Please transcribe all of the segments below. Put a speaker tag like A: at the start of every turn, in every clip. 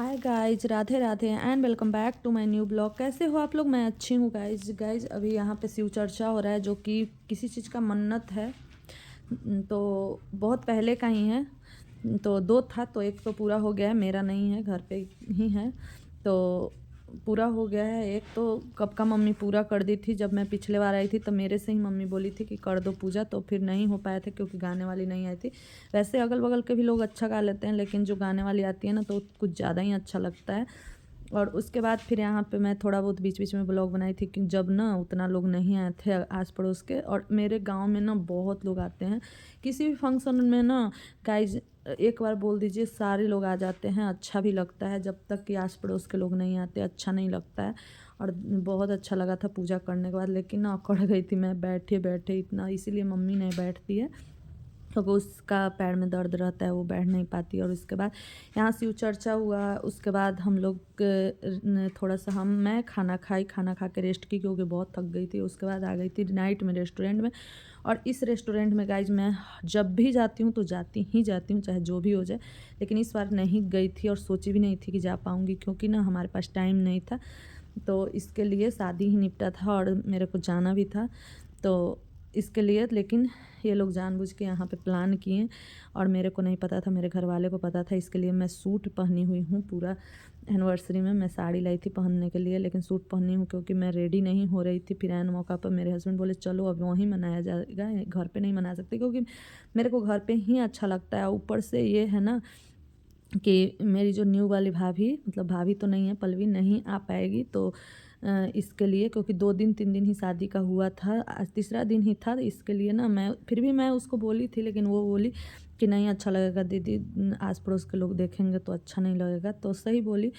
A: Hi guys, Radhe Radhe and welcome back to my new blog. कैसे हो आप लोग? मैं अच्छी हूँ गाइज। अभी यहाँ पे शिव चर्चा हो रहा है, जो कि किसी चीज़ का मन्नत है। तो बहुत पहले का ही है। तो दो था, तो एक तो पूरा हो गया है, मेरा नहीं है, घर पे ही है। तो पूरा हो गया है एक तो। कब का मम्मी पूरा कर दी थी। जब मैं पिछले बार आई थी तो मेरे से ही मम्मी बोली थी कि कर दो पूजा, तो फिर नहीं हो पाया था क्योंकि गाने वाली नहीं आई थी। वैसे अगल बगल के भी लोग अच्छा गा लेते हैं, लेकिन जो गाने वाली आती है ना तो कुछ ज़्यादा ही अच्छा लगता है। और उसके बाद फिर यहाँ पे मैं थोड़ा बहुत बीच बीच में ब्लॉग बनाई थी कि जब ना उतना लोग नहीं आए थे आस पड़ोस के। और मेरे गांव में ना बहुत लोग आते हैं किसी भी फंक्शन में ना। गाइज एक बार बोल दीजिए, सारे लोग आ जाते हैं, अच्छा भी लगता है। जब तक कि आस पड़ोस के लोग नहीं आते अच्छा नहीं लगता है। और बहुत अच्छा लगा था पूजा करने के बाद, लेकिन ना अकड़ गई थी मैं बैठे बैठे इतना, इसीलिए मम्मी नहीं बैठती है क्योंकि उसका पैर में दर्द रहता है, वो बैठ नहीं पाती। और उसके बाद यहाँ शिव चर्चा हुआ। उसके बाद हम लोग थोड़ा सा मैं खाना खा के रेस्ट की क्योंकि बहुत थक गई थी। उसके बाद आ गई थी नाइट में रेस्टोरेंट में। और इस रेस्टोरेंट में गाइज मैं जब भी जाती हूँ तो जाती ही जाती हूँ, चाहे जो भी हो जाए। लेकिन इस बार नहीं गई थी और सोची भी नहीं थी कि जा पाऊँगी, क्योंकि ना हमारे पास टाइम नहीं था। तो इसके लिए शादी ही निपटा था और मेरे को जाना भी था, तो इसके लिए। लेकिन ये लोग जानबूझ के यहाँ पे प्लान किए और मेरे को नहीं पता था, मेरे घर वाले को पता था। इसके लिए मैं सूट पहनी हुई हूँ पूरा। एनिवर्सरी में मैं साड़ी लाई थी पहनने के लिए, लेकिन सूट पहनी हूँ क्योंकि मैं रेडी नहीं हो रही थी। फिर ऐन मौका पर मेरे हस्बैंड बोले चलो अब वहीं मनाया जाएगा, घर पे नहीं मना सकते, क्योंकि मेरे को घर पे ही अच्छा लगता है। ऊपर से ये है ना कि मेरी जो न्यू वाली भाभी, मतलब भाभी तो नहीं है, पल्लवी नहीं आ पाएगी। तो इसके लिए, क्योंकि 2 दिन 3 दिन ही शादी का हुआ था, आज तीसरा दिन ही था। इसके लिए ना मैं उसको बोली थी, लेकिन वो बोली कि नहीं अच्छा लगेगा दीदी, आस पड़ोस के लोग देखेंगे तो अच्छा नहीं लगेगा। तो सही बोली।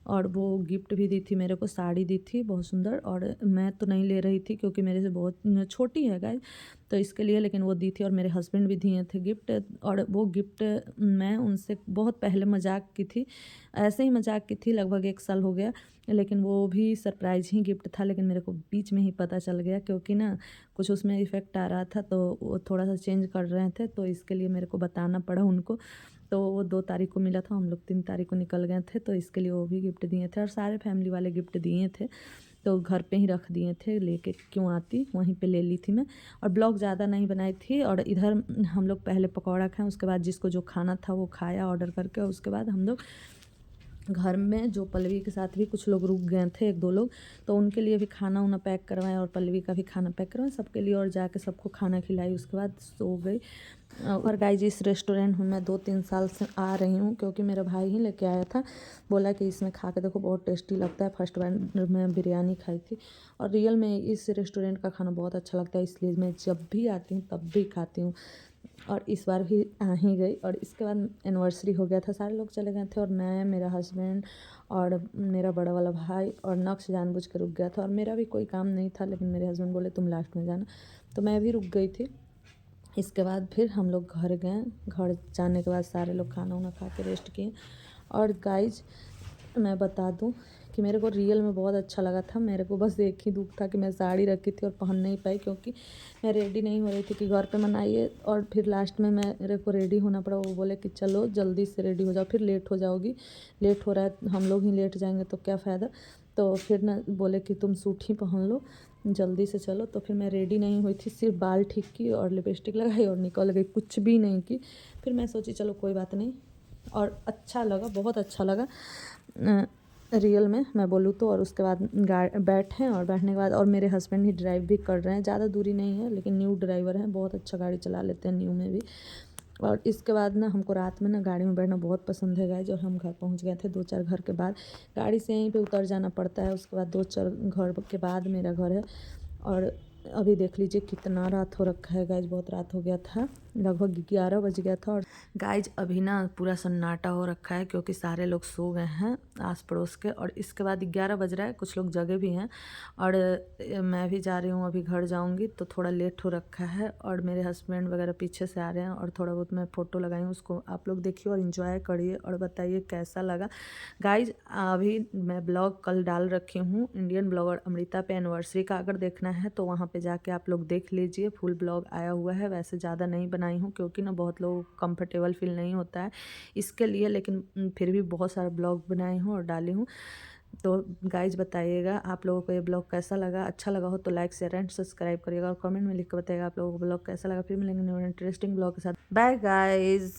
A: और वो गिफ्ट भी दी थी मेरे को, साड़ी दी थी बहुत सुंदर। और मैं तो नहीं ले रही थी क्योंकि मेरे से बहुत छोटी है गाइस, तो इसके लिए। लेकिन वो दी थी और मेरे हस्बैंड भी दिए थे गिफ्ट। और वो गिफ्ट मैं उनसे बहुत पहले मजाक की थी, ऐसे ही मजाक की थी, लगभग 1 साल हो गया। लेकिन वो भी सरप्राइज ही गिफ्ट था, लेकिन मेरे को बीच में ही पता चल गया क्योंकि ना कुछ उसमें इफ़ेक्ट आ रहा था, तो वो थोड़ा सा चेंज कर रहे थे, तो इसके लिए मेरे को बताना पड़ा उनको। तो वो 2 तारीख को मिला था, हम लोग 3 तारीख को निकल गए थे, तो इसके लिए वो भी गिफ्ट दिए थे और सारे फैमिली वाले गिफ्ट दिए थे। तो घर पे ही रख दिए थे, लेके क्यों आती, वहीं पे ले ली थी मैं। और ब्लॉग ज़्यादा नहीं बनाई थी। और इधर हम लोग पहले पकौड़ा खाएँ, उसके बाद जिसको जो खाना था वो खाया ऑर्डर करके। उसके बाद हम लोग घर में, जो पल्लवी के साथ भी कुछ लोग रुक गए थे, 1-2 लोग, तो उनके लिए भी खाना उना पैक करवाएं और पल्लवी का भी खाना पैक करवाएं सबके लिए, और जाके सबको खाना खिलाई। उसके बाद सो गई। और गाइज इस रेस्टोरेंट में मैं 2-3 साल से आ रही हूँ, क्योंकि मेरा भाई ही लेके आया था, बोला कि इसमें खा के देखो बहुत टेस्टी लगता है। फर्स्ट बार मैं बिरयानी खाई थी और रियल में इस रेस्टोरेंट का खाना बहुत अच्छा लगता है, इसलिए मैं जब भी आती हूँ तब भी खाती हूँ। और इस बार भी आ ही गई। और इसके बाद एनिवर्सरी हो गया था, सारे लोग चले गए थे और मैं, मेरा हस्बैंड और मेरा बड़ा वाला भाई और नक्श जानबूझ के रुक गया था। और मेरा भी कोई काम नहीं था, लेकिन मेरे हस्बैंड बोले तुम लास्ट में जाना, तो मैं भी रुक गई थी। इसके बाद फिर हम लोग घर गए। घर जाने के बाद सारे लोग खाना वाना खा के रेस्ट किए। और गाइज मैं बता दूं कि मेरे को रियल में बहुत अच्छा लगा था। मेरे को बस एक ही दुख था कि मैं साड़ी रखी थी और पहन नहीं पाई, क्योंकि मैं रेडी नहीं हो रही थी कि घर पे मनाइए। और फिर लास्ट में मेरे को रेडी होना पड़ा। वो बोले कि चलो जल्दी से रेडी हो जाओ, फिर लेट हो जाओगी, लेट हो रहा है, हम लोग ही लेट जाएंगे तो क्या फ़ायदा। तो फिर ना बोले कि तुम सूट ही पहन लो, जल्दी से चलो। तो फिर मैं रेडी नहीं हुई थी, सिर्फ बाल ठीक की और लिपस्टिक लगाई और निकल गई, कुछ भी नहीं की। फिर मैं सोची चलो कोई बात नहीं, और अच्छा लगा, बहुत अच्छा लगा रियल में मैं बोलूँ तो। और उसके बाद बैठे, और बैठने के बाद, और मेरे हस्बैंड ही ड्राइव भी कर रहे हैं, ज़्यादा दूरी नहीं है, लेकिन न्यू ड्राइवर हैं, बहुत अच्छा गाड़ी चला लेते हैं न्यू में भी। और इसके बाद ना हमको रात में ना गाड़ी में बैठना बहुत पसंद है गाइस। और हम घर पहुंच गए थे 2-4 घर के बाद, गाड़ी से यहीं पे उतर जाना पड़ता है। उसके बाद 2-4 घर के बाद मेरा घर है। और अभी देख लीजिए कितना रात हो रखा है गाइज, बहुत रात हो गया था, लगभग 11 बज गया था। और गाइज अभी ना पूरा सन्नाटा हो रखा है क्योंकि सारे लोग सो गए हैं आस पड़ोस के। और इसके बाद 11 बज रहा है, कुछ लोग जगे भी हैं। और मैं भी जा रही हूँ, अभी घर जाऊँगी, तो थोड़ा लेट हो रखा है। और मेरे हस्बैंड वगैरह पीछे से आ रहे हैं, और थोड़ा बहुत मैं फ़ोटो लगाई हूँ, उसको आप लोग देखिए और इन्जॉय करिए और बताइए कैसा लगा। गाइज अभी मैं ब्लॉग कल डाल रखी हूँ इंडियन ब्लॉगर अमृता पे, एनिवर्सरी का, अगर देखना है तो वहाँ पे जाके आप लोग देख लीजिए, फुल ब्लॉग आया हुआ है। वैसे ज़्यादा नहीं बना बनाई हूँ, क्योंकि ना बहुत लोग कंफर्टेबल फील नहीं होता है इसके लिए, लेकिन फिर भी बहुत सारा ब्लॉग बनाई हूँ और डाली हूँ। तो गाइज़ बताइएगा आप लोगों को ये ब्लॉग कैसा लगा, अच्छा लगा हो तो लाइक शेयर एंड सब्सक्राइब करिएगा और कमेंट में लिख कर बताइएगा आप लोगों को ब्लॉग कैसा लगा। फिर मिलेंगे न्यू इंटरेस्टिंग ब्लॉग के साथ। Bye guys.